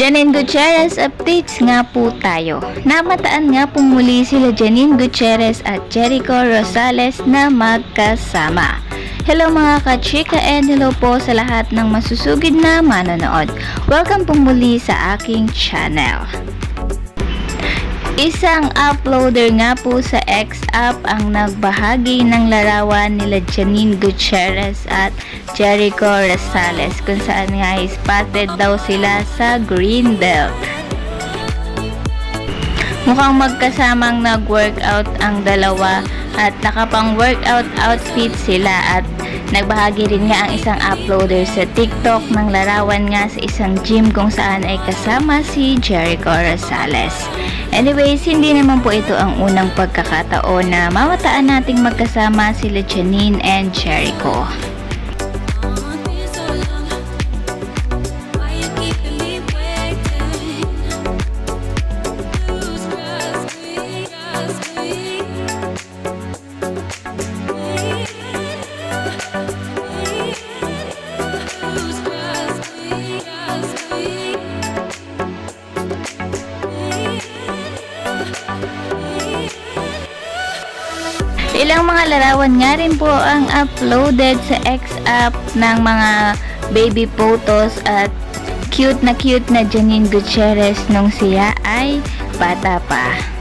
Janine Gutierrez updates nga po tayo. Namataan nga po muli sila Janine Gutierrez at Jericho Rosales na magkasama. Hello mga ka-chika and hello po sa lahat ng masusugid na manonood. Welcome po muli sa aking channel. Isang uploader nga po sa X-App ang nagbahagi ng larawan nila Janine Gutierrez at Jericho Rosales kung saan nga spotted daw sila sa Greenbelt. Mukhang magkasamang nag-workout ang dalawa at nakapang workout outfit sila at nagbahagi rin nga ang isang uploader sa TikTok ng larawan nga sa isang gym kung saan ay kasama si Jericho Rosales. Anyways, hindi naman po ito ang unang pagkakataon na mamataan nating magkasama sila Janine and Jericho. Ilang mga larawan nga rin po ang uploaded sa X-App ng mga baby photos at cute na Janine Gutierrez nung siya ay bata pa.